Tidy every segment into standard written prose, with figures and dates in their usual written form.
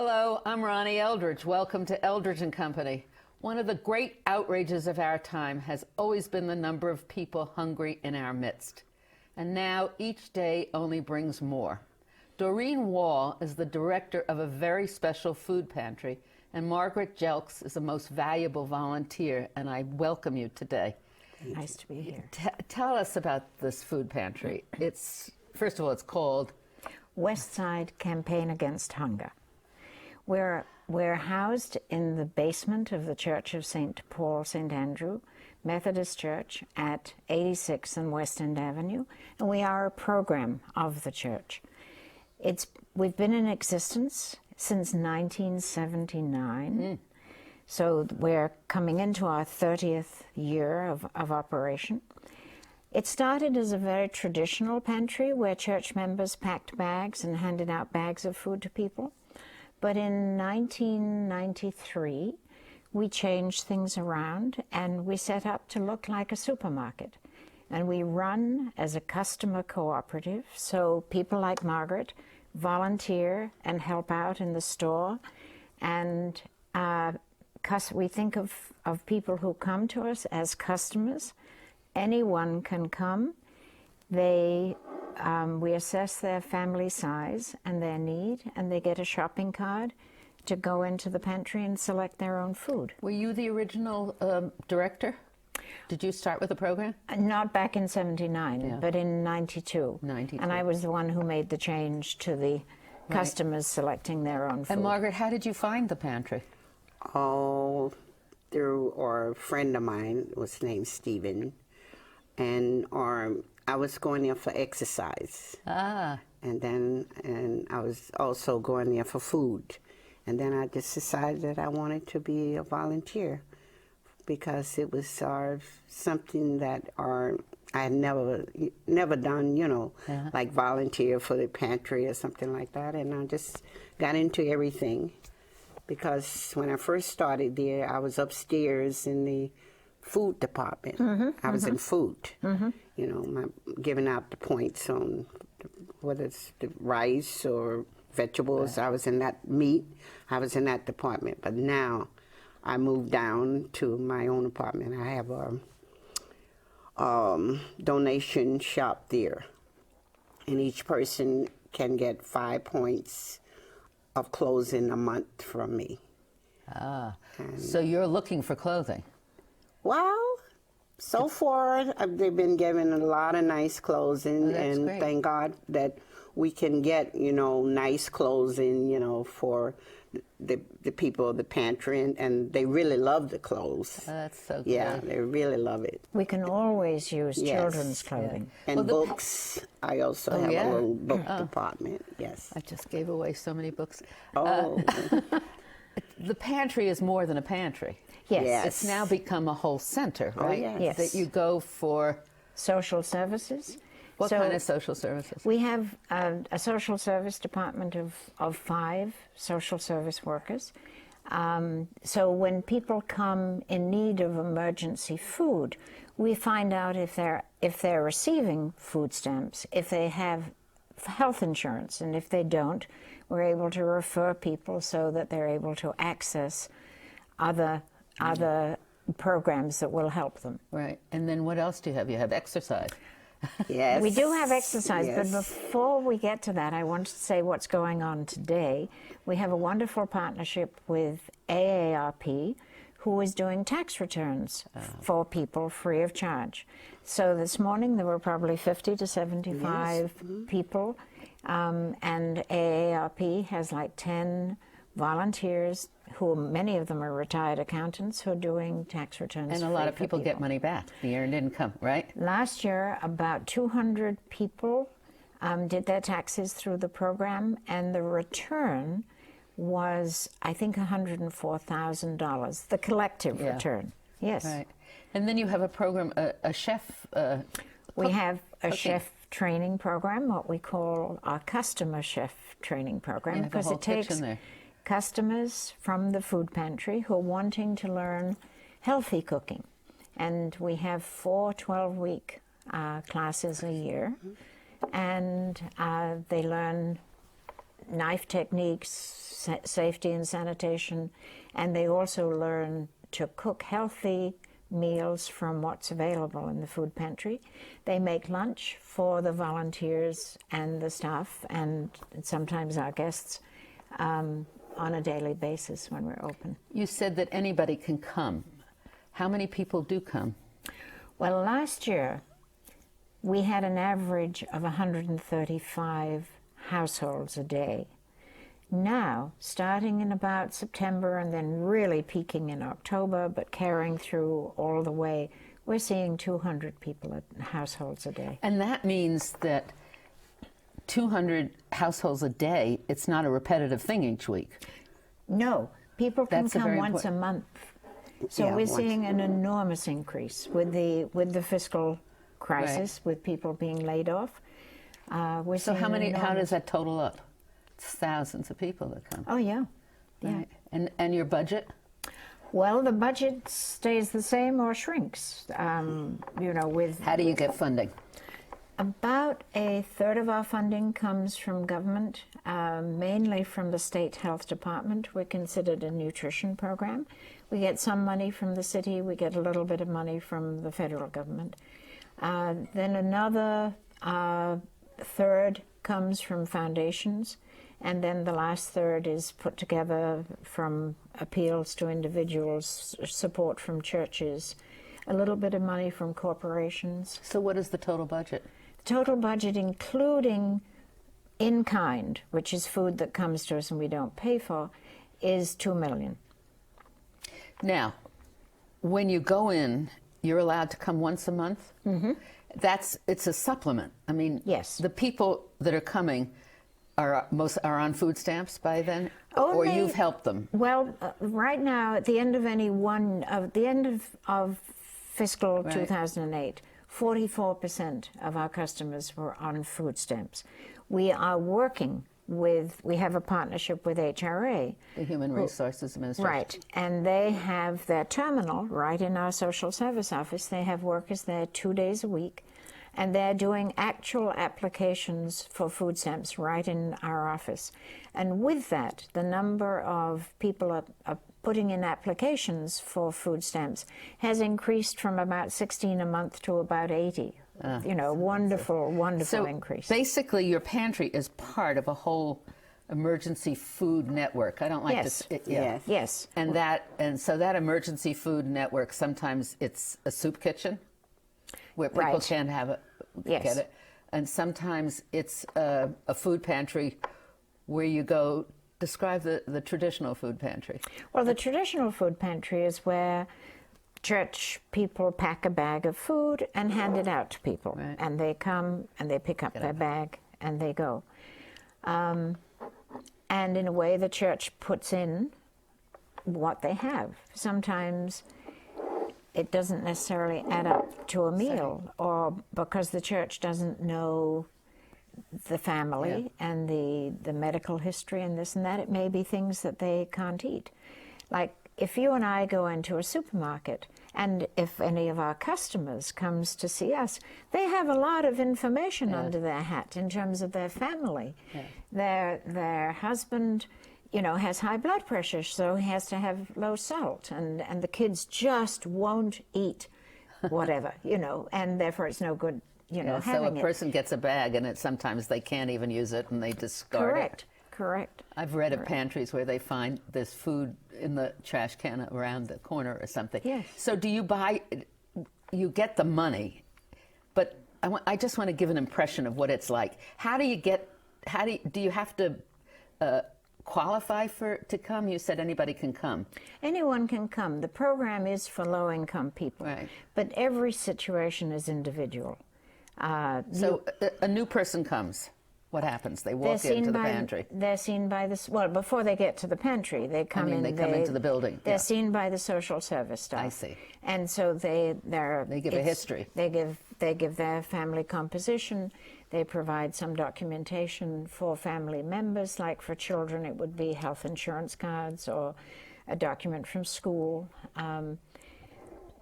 Hello, I'm Ronnie Eldridge. Welcome to Eldridge and Company. One of the great outrages of our time has always been the number of people hungry in our midst. And now each day only brings more. Doreen Wohl is the director of a very special food pantry, and Margaret Jelks is the most valuable volunteer, and I welcome you today. Nice to be here. Tell us about this food pantry. First of all, it's called Westside Campaign Against Hunger. We're housed in the basement of the Church of St. Paul, St. Andrew, Methodist Church at 86th and West End Avenue, and we are a program of the church. We've been in existence since 1979, so we're coming into our 30th year of operation. It started as a very traditional pantry where church members packed bags and handed out bags of food to people. But in 1993, we changed things around and we set up to look like a supermarket. And we run as a customer cooperative, so people like Margaret volunteer and help out in the store. And we think of people who come to us as customers. Anyone can come. We assess their family size and their need, and they get a shopping card to go into the pantry and select their own food. Were you the original director? Did you start with the program? Not back in 79, Yeah. but in 92. 92. And I was the one who made the change to the customers selecting their own food. And Margaret, how did you find the pantry? All through our friend of mine was named Stephen, and I was going there for exercise. And I was also going there for food. And then I just decided that I wanted to be a volunteer because it was something that I had never done, like volunteer for the pantry or something like that. And I just got into everything because when I first started there, I was upstairs in the food department. I was in food, giving out the points on whether it's the rice or vegetables. I was in that meat. I was in that department. But now I moved down to my own apartment. I have a donation shop there, and each person can get 5 points of clothing a month from me. So you're looking for clothing? Well, so far they've been giving a lot of nice clothing, and great. Thank God that we can get nice clothing for the people of the pantry, and they really love the clothes. That's so good. Yeah, they really love it. We can always use Yes. children's clothing. And books. I also have yeah? a little book department. Yes. I just gave away so many books. Oh. The pantry is more than a pantry. Yes. Yes. It's now become a whole center, right? yes. That you go for. Social services. What kind of social services? We have a social service department of 5 social service workers. So when people come in need of emergency food, we find out if they're receiving food stamps, if they have health insurance, and if they don't, we're able to refer people so that they're able to access other programs that will help them. Right. And then what else do you have? You have exercise. Yes. We do have exercise, Yes. but before we get to that, I want to say what's going on today. We have a wonderful partnership with AARP, who is doing tax returns for people free of charge. So this morning there were probably 50 to 75 people, and AARP has like 10 volunteers who, many of them are retired accountants, who are doing tax returns. And a lot of people get money back, the earned income, right? Last year, about 200 people did their taxes through the program, and the return was, I think, $104,000, the collective return. Yes. Right. And then you have a program, a chef. We have a chef training program, what we call our customer chef training program, because it takes customers from the food pantry who are wanting to learn healthy cooking. And we have 4 12-week classes a year, and they learn knife techniques, safety and sanitation, and they also learn to cook healthy meals from what's available in the food pantry. They make lunch for the volunteers and the staff and sometimes our guests on a daily basis when we're open. You said that anybody can come. How many people do come? Well, last year we had an average of 135 households a day. Now, starting in about September and then really peaking in October, but carrying through all the way, we're seeing 200 people at households a day. And that means that 200 households a day, it's not a repetitive thing each week. No, people can That's a come very once a month. So Yeah, we're once. seeing an enormous increase with the fiscal crisis, with people being laid off. We're So seeing how enormous- does that total up? It's thousands of people that come. Oh, yeah. Yeah. Right. And your budget? Well, the budget stays the same or shrinks, with... How do you get funding? About a third of our funding comes from government, mainly from the state health department. We're considered a nutrition program. We get some money from the city. We get a little bit of money from the federal government. Then another third comes from foundations. And then the last third is put together from appeals to individuals, support from churches, a little bit of money from corporations. So what is the total budget? Total budget, including in kind, which is food that comes to us and we don't pay for, is $2 million. Now, when you go in, you're allowed to come once a month? Mm-hmm. It's a supplement. I mean, Yes. The people that are coming are on food stamps by then, or Only- you've helped them. Well, right now, at the end of fiscal Right. 2008, 44% of our customers were on food stamps. We are working we have a partnership with HRA. The Human Resources Administration. Right, and they have their terminal right in our social service office. They have workers there 2 days a week, and they're doing actual applications for food stamps right in our office. And with that, the number of people are putting in applications for food stamps has increased from about 16 a month to about 80. Wonderful So increase. basically, your pantry is part of a whole emergency food network. I don't like Yes. this. Yes. Yes. And so that emergency food network, sometimes it's a soup kitchen where people Right. can't Yes. get it. And sometimes it's a food pantry where you go. Describe the traditional food pantry. Well, the traditional food pantry is where church people pack a bag of food and hand it out to people. Right. And they come and they pick up their bag and they go. And in a way, the church puts in what they have. Sometimes it doesn't necessarily add up to a meal, or because the church doesn't know the family and the medical history and this and that, it may be things that they can't eat. Like if you and I go into a supermarket, and if any of our customers comes to see us, they have a lot of information under their hat in terms of their family. Their husband, has high blood pressure, so he has to have low salt, and the kids just won't eat whatever, and therefore it's no good, So a having it. person gets a bag, and sometimes they can't even use it, and they discard it. Correct. I've read of pantries where they find this food in the trash can around the corner or something. Yes. So do you you get the money, but I just want to give an impression of what it's like. Do you have to qualify to come? You said anybody can come. Anyone can come. The program is for low-income people, Right. but every situation is individual. So a new person comes. What happens? They walk into the pantry. They're seen by before they get to the pantry, they come in. They come into the building. They're Yeah. seen by the social service staff. I see. And so they give a history. They give their family composition. They provide some documentation for family members. Like for children, it would be health insurance cards or a document from school.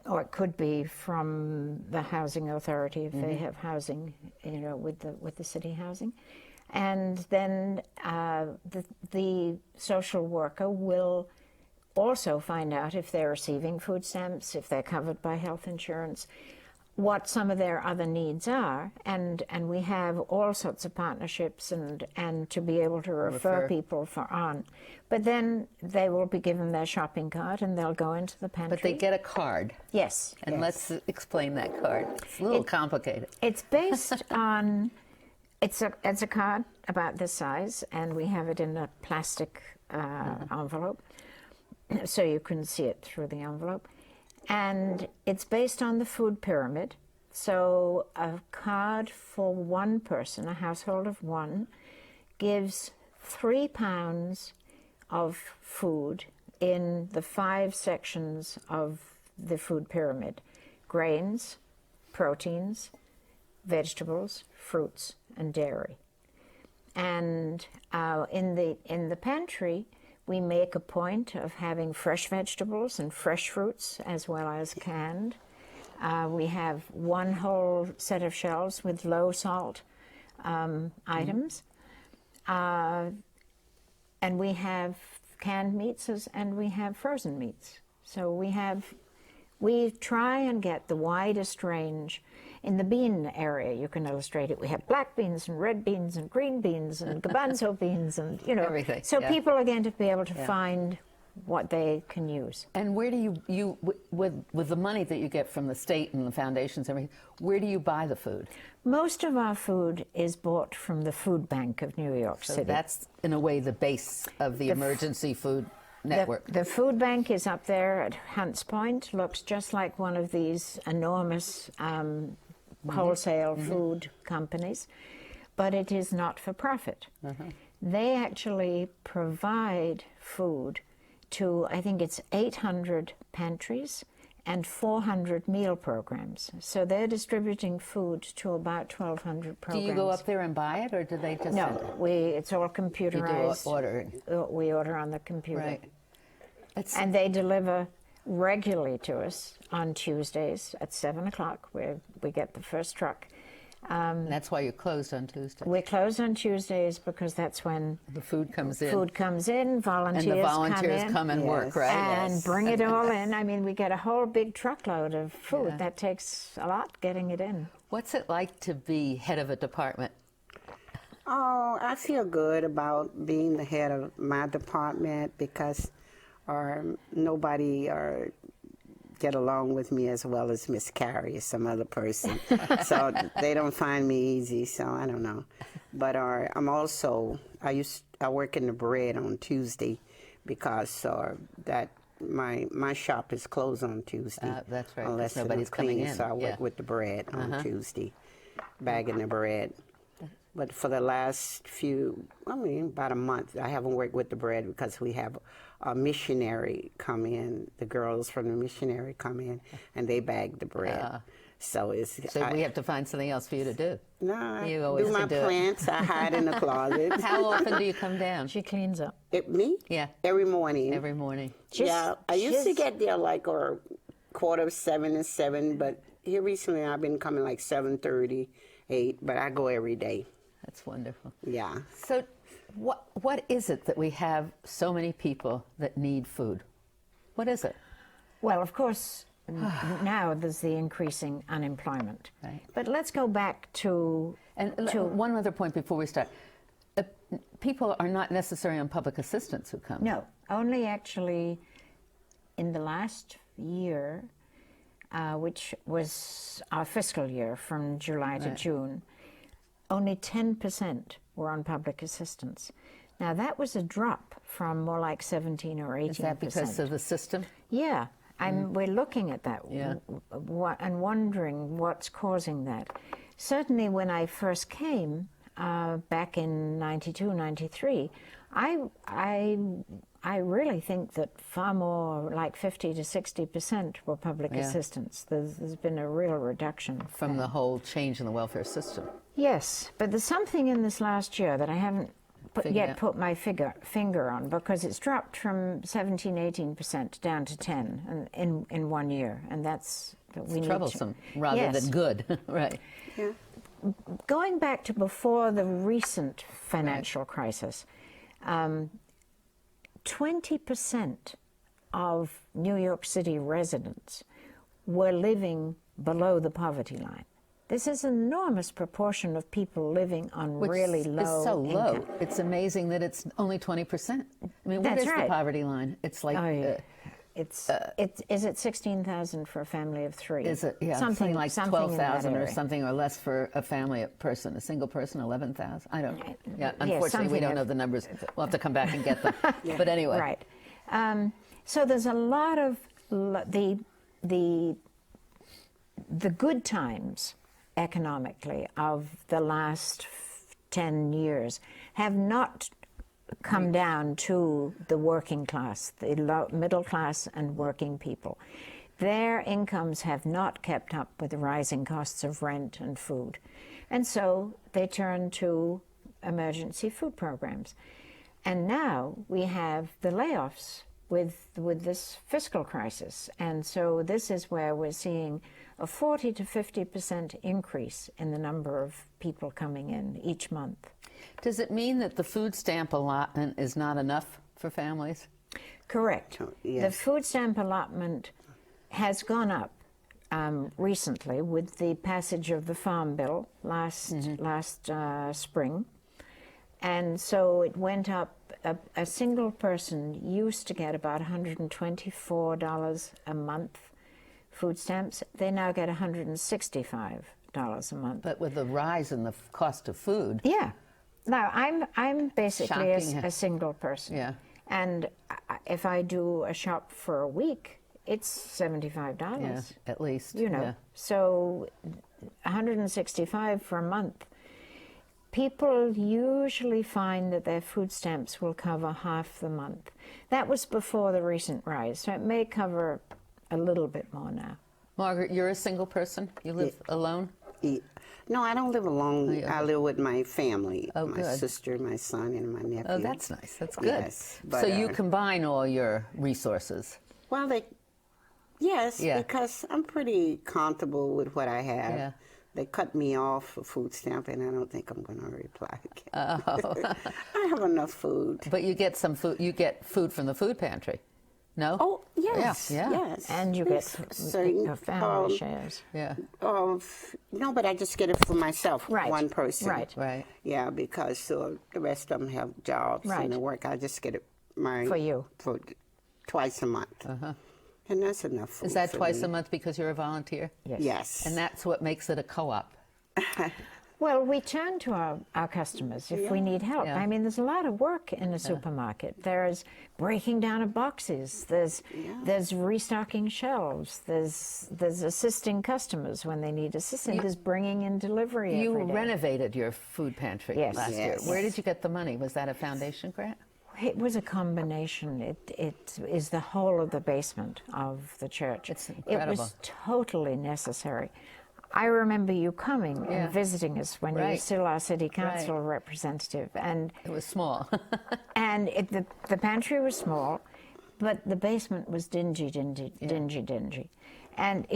Or it could be from the housing authority if they have housing, with the city housing. And then the social worker will also find out if they're receiving food stamps, if they're covered by health insurance, what some of their other needs are, and we have all sorts of partnerships and to be able to refer people on. But then they will be given their shopping cart and they'll go into the pantry. But they get a card. Yes. And let's explain that card. It's a little complicated. It's based on, it's a card about this size, and we have it in a plastic envelope, so you can see it through the envelope. And it's based on the food pyramid. So a card for one person, a household of one, gives 3 pounds of food in the 5 sections of the food pyramid: grains, proteins, vegetables, fruits, and dairy. And in the pantry, we make a point of having fresh vegetables and fresh fruits as well as canned. We have one whole set of shelves with low salt items. And we have canned meats and we have frozen meats. So we try and get the widest range. In the bean area, you can illustrate it. We have black beans and red beans and green beans and garbanzo beans and, everything. So people are going to be able to find what they can use. And where do you with the money that you get from the state and the foundations and everything, where do you buy the food? Most of our food is bought from the food bank of New York So City. that's, in a way, the base of the emergency food network. The food bank is up there at Hunts Point. Looks just like one of these enormous wholesale food companies, but it is not for profit. They actually provide food to, I think it's 800 pantries and 400 meal programs. So they're distributing food to about 1,200 programs. Do you go up there and buy it, or do they just send No, it? it's all computerized. You do ordering. We order on the computer. Right. And they deliver regularly to us on Tuesdays at 7 o'clock, where we get the first truck. That's why you're closed on Tuesday. We're closed on Tuesdays because that's when The food comes in. food comes in, volunteers, and the volunteers come in and work, right? and bring it all in. I mean, we get a whole big truckload of food. Yeah. That takes a lot getting it in. What's it like to be head of a department? Oh, I feel good about being the head of my department because nobody get along with me as well as Miss Carrie or some other person. So they don't find me easy, so I don't know. But I'm also, I work in the bread on Tuesday because that my shop is closed on Tuesday. That's right, 'cause Unless nobody's coming in. So I work with the bread on Tuesday, bagging the bread. But for the last about a month, I haven't worked with the bread because we have a missionary come in. The girls from the missionary come in, and they bag the bread. So we have to find something else for you to do. No, You I always do my can do it. plants. I hide in the closet. How often do you come down? She cleans up. Me? Yeah. Every morning. Every morning. Yeah, I used to get there like 6:45 and 7, but here recently I've been coming like 7:30, 8, but I go every day. That's wonderful. Yeah. So what is it that we have so many people that need food? What is it? Well, of course, now there's the increasing unemployment. Right. But let's go back to one other point before we start. People are not necessarily on public assistance who come. No, only actually in the last year, which was our fiscal year from July to June, only 10% were on public assistance. Now that was a drop from more like 17 or 18%. Is that because of the system? Yeah, we're looking at that and wondering what's causing that. Certainly when I first came back in 92, 93, I really think that far more, like 50 to 60% were public assistance. There's been a real reduction. From the whole change in the welfare system. Yes, but there's something in this last year that I haven't put my finger on, because it's dropped from 17, 18% down to 10 in 1 year, and that's... It's troublesome rather than good, right? Yeah. going back to before the recent financial crisis, 20% of New York City residents were living below the poverty line. This is an enormous proportion of people living on really low It's so low. income. It's amazing that it's only 20%. I mean, what That's is right. the poverty line? It's like... Is it 16,000 for a family of three? Is it something like 12,000 or something or less for a family person, a single person, 11,000? I don't know. Yeah, unfortunately, we don't know the numbers. We'll have to come back and get them. But anyway, right. So there's a lot of the good times economically of the last 10 years have not come down to the working class, the middle class and working people. Their incomes have not kept up with the rising costs of rent and food. And so they turn to emergency food programs. And now we have the layoffs with this fiscal crisis. And so this is where we're seeing a 40 to 50% increase in the number of people coming in each month. does it mean that the food stamp allotment is not enough for families? Correct. Yes. The food stamp allotment has gone up recently with the passage of the Farm Bill last spring. And so it went up. A single person used to get about $124 a month food stamps. They now get $165 a month. But with the rise in the cost of food... Yeah. Now, I'm basically Shocking. a single person. Yeah. And if I do a shop for a week, it's $75. Yeah, at least. You know, yeah. so $165 for a month. People usually find that their food stamps will cover half the month. That was before the recent rise, so it may cover a little bit more now. Margaret, you're a single person? You live alone? No, I don't live alone. yeah. I live with my family, Oh, my good. sister, my son, and my nephew. Oh, that's nice. That's good. Yes, So but, you combine all your resources. Well, yes, Yeah. because I'm pretty comfortable with what I have. Yeah. They cut me off for food stamp, and I don't think I'm going to reply again. Oh. I have enough food. But you get some food. You get food from the food pantry. No? Oh, yes, Yeah. yes. And you get certain family shares. Yeah. No, but I just get it for myself, Right, one person. right. Right. Yeah, because the rest of them have jobs Right. and they work. I just get it For you. for twice a month, and that's enough food. Is that for twice me. a month because you're a volunteer? Yes. Yes. And that's what makes it a co-op. Well, we turn to our customers if we need help. Yeah. I mean, there's a lot of work in a supermarket. There's breaking down of boxes. There's restocking shelves. There's assisting customers when they need assistance. There's bringing in delivery You every day. renovated your food pantry Yes. last year. Yes. Where did you get the money? Was that a foundation grant? It was a combination. It is the whole of the basement of the church. It's It incredible. was totally necessary. I remember you coming Yeah. and visiting us when you were Right. still our city council representative, and It was small. and the pantry was small, but the basement was dingy, and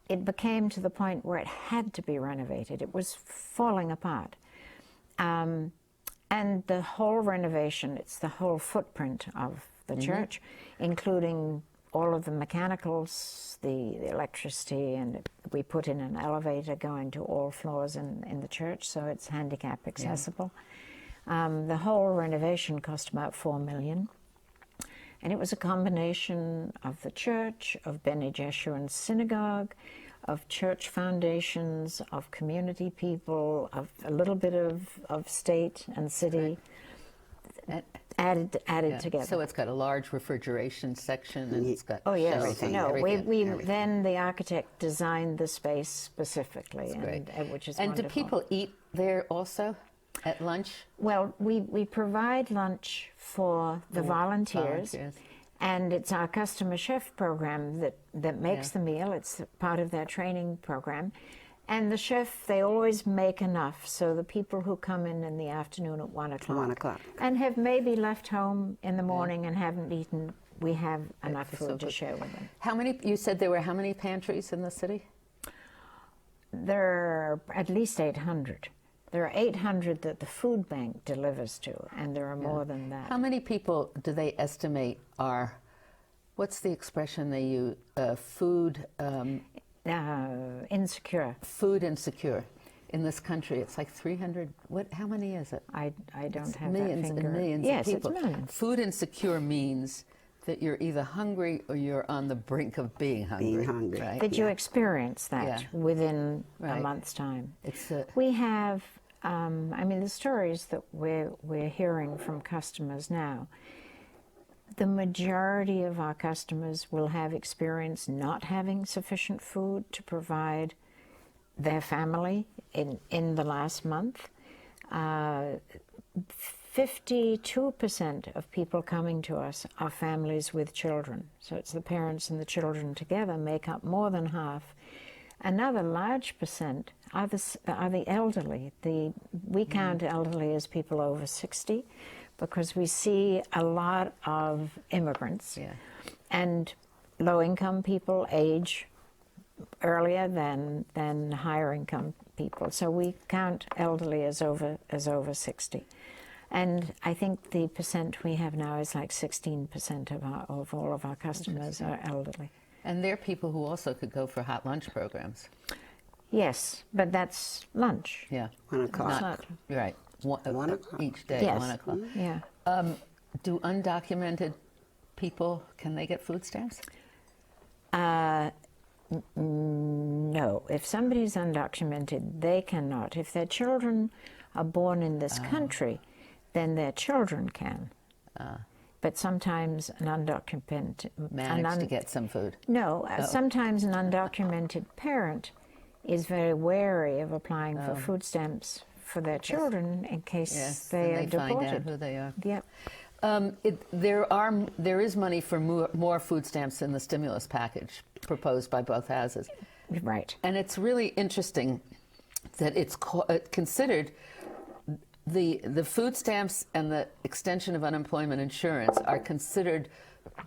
it became to the point where it had to be renovated. It was falling apart. And the whole renovation, it's the whole footprint of the church, including all of the mechanicals, the electricity, and we put in an elevator going to all floors in the church, so it's handicap accessible. The whole renovation cost about $4 million. And it was a combination of the church, of Bene Gesserit Synagogue, of church foundations, of community people, of a little bit of state and city added Yeah. together. So it's got a large refrigeration section and it's got Oh yes, shelves and no. everything. Then the architect designed the space specifically, Great. Which is And wonderful. do people eat there also at lunch? Well, we provide lunch for the volunteers, and it's our customer chef program that makes the meal. It's part of their training program. And the chef, they always make enough, so the people who come in the afternoon at 1 o'clock. 1 o'clock. And have maybe left home in the morning and haven't eaten, we have enough so food to good. share with them. How many, you said there were how many pantries in the city? There are at least 800. There are 800 that the food bank delivers to, and there are more than that. How many people do they estimate are, what's the expression they use, food Insecure. food insecure in this country? It's like 300, how many is it? I don't have Millions that finger. and millions yes, of people. It's millions. Food insecure means that you're either hungry or you're on the brink of being hungry. Being hungry. Right? That you experience that Yeah. within Right. a month's time. It's We have, I mean, the stories that we're hearing from customers now, the majority of our customers will have experienced not having sufficient food to provide their family in the last month. 52% of people coming to us are families with children. So it's the parents and the children together make up more than half. Another large percent are the elderly. We count elderly as people over 60 because we see a lot of immigrants. Yeah. And low-income people age earlier than higher-income people. So we count elderly as over 60. And I think the percent we have now is like 16% of all of our customers are elderly. And there are people who also could go for hot lunch programs. Yes, but that's lunch. Yeah. 1 o'clock. Not, right. 1 o'clock. Each day, Yes. 1 o'clock. Yeah. Do undocumented people, can they get food stamps? No. If somebody's undocumented, they cannot. If their children are born in this country, then their children can. But sometimes an undocumented... Manage to get some food. No, sometimes an undocumented parent is very wary of applying for food stamps for their children in case Yes, they are and they find deported. out who they are. Yep. There is money for more food stamps in the stimulus package proposed by both houses. Right. And it's really interesting that it's considered the food stamps and the extension of unemployment insurance are considered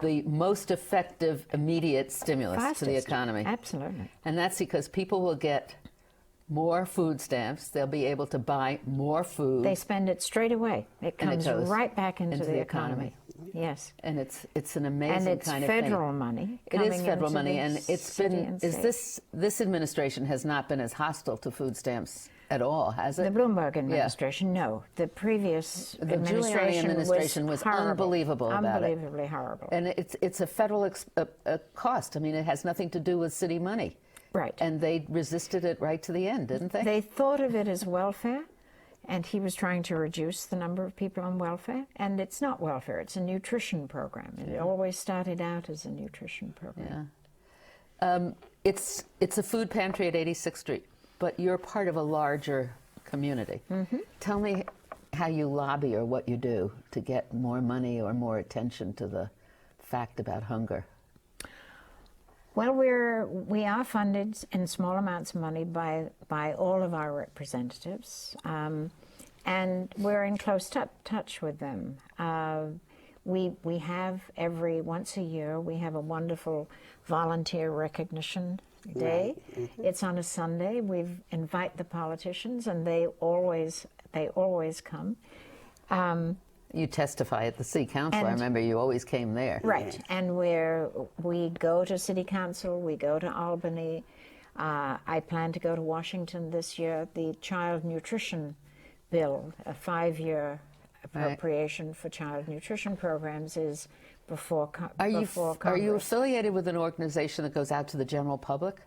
the most effective immediate stimulus to the Fastest. economy. Absolutely. And that's because people will get more food stamps. They'll be able to buy more food. They spend it straight away. It And it comes goes right back into into the the economy. Yes. And it's an amazing And it's kind of federal thing. money. It is coming federal into money, the and it's city been. and Is state. this administration has not been as hostile to food stamps at all, has it? The Bloomberg administration, no. The previous The Giuliani administration was horrible. unbelievable about it. Unbelievably horrible. And it's a federal cost. I mean, it has nothing to do with city money. Right. And they resisted it right to the end, didn't they? They thought of it as welfare, and he was trying to reduce the number of people on welfare. And it's not welfare, it's a nutrition program. It always started out as a nutrition program. Yeah. It's a food pantry at 86th Street, but you're part of a larger community. Mm-hmm. Tell me how you lobby or what you do to get more money or more attention to the fact about hunger. Well, we are funded in small amounts of money by all of our representatives, and we're in close touch with them. We have once a year we have a wonderful volunteer recognition day. Right. Mm-hmm. It's on a Sunday. We invite the politicians, and they always come. You testify at the city council. I And- remember you always came there. Right, and we go to City Council, we go to Albany. I plan to go to Washington this year. The Child Nutrition Bill, a 5-year appropriation for child nutrition programs, is before Are you Congress. affiliated with an organization that goes out to the general public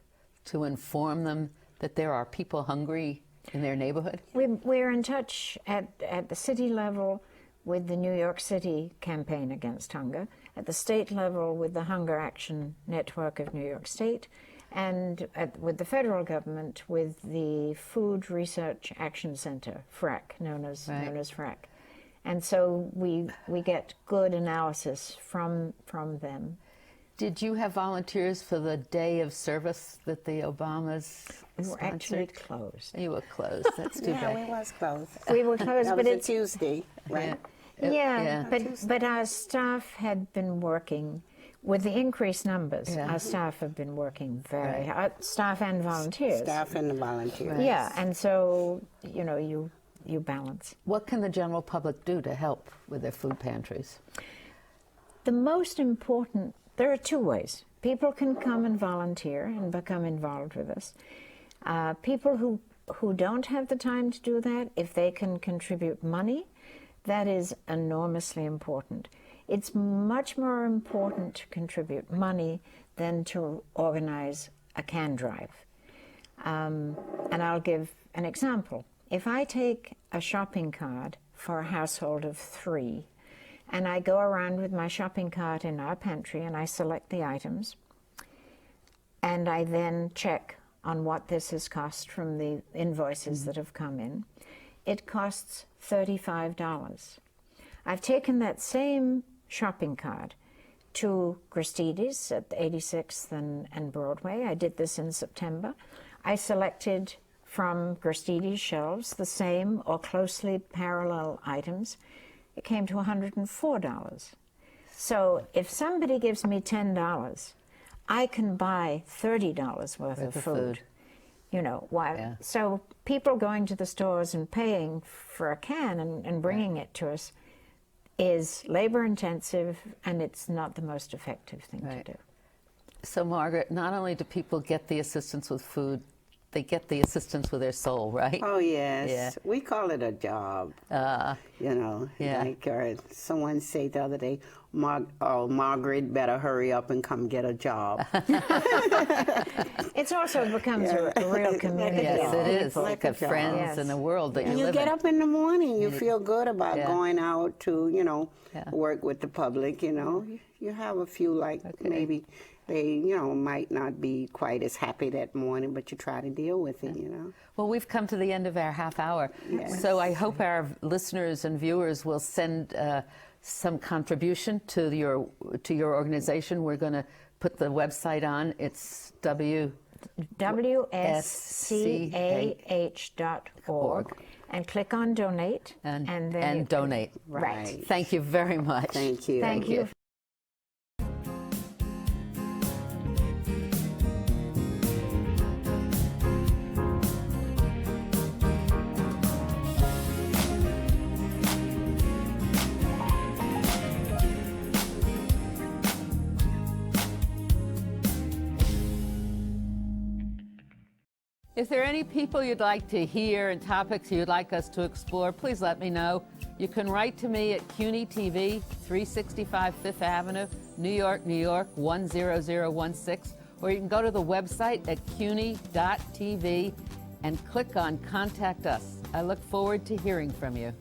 to inform them that there are people hungry in their neighborhood? We're in touch at the city level with the New York City Campaign Against Hunger, at the state level with the Hunger Action Network of New York State, and with the federal government with the Food Research Action Center, FRAC, known as FRAC. And so we get good analysis from them. Did you have volunteers for the day of service that the Obamas We were actually sponsored? closed. You were closed. That's too Yeah, bad. we was closed. We were closed, That but was a it's Tuesday, right? Yeah. Yeah, but our staff had been working. with the increased numbers, our staff have been working very hard, staff and volunteers. Staff and the volunteers. Yeah, and so, you know, you balance. What can the general public do to help with their food pantries? The most important, there are two ways. People can come and volunteer and become involved with us. People who don't have the time to do that, if they can contribute money, that is enormously important. It's much more important to contribute money than to organize a can drive. And I'll give an example. If I take a shopping cart for a household of 3, and I go around with my shopping cart in our pantry and I select the items, and I then check on what this has cost from the invoices that have come in, it costs $35. I've taken that same shopping cart to Gristedes at 86th and Broadway. I did this in September. I selected from Gristedes shelves the same or closely parallel items. It came to $104. So if somebody gives me $10, I can buy $30 worth of food. You know, why? Yeah. So people going to the stores and paying for a can and bringing it to us is labor intensive, and it's not the most effective thing to do. So Margaret, not only do people get the assistance with food, they get the assistance with their soul, right? Oh, yes. Yeah. We call it a job. You know, like someone said the other day, Margaret better hurry up and come get a job. It also becomes a real community. Yes, it is. Like a job. friends in the world that you You live get in. up in the morning, you feel good about going out to, you know, work with the public, you know. You have a few, like, maybe they, you know, might not be quite as happy that morning, but you try to deal with it, you know. Well, we've come to the end of our half hour. So I hope our listeners and viewers will send some contribution to your organization. We're going to put the website on. It's WSCAH.org, and click on donate, and then donate. Right. Thank you very much. Thank you. Thank you. If there are any people you'd like to hear and topics you'd like us to explore, please let me know. You can write to me at CUNY TV, 365 Fifth Avenue, New York, New York, 10016, or you can go to the website at cuny.tv and click on Contact Us. I look forward to hearing from you.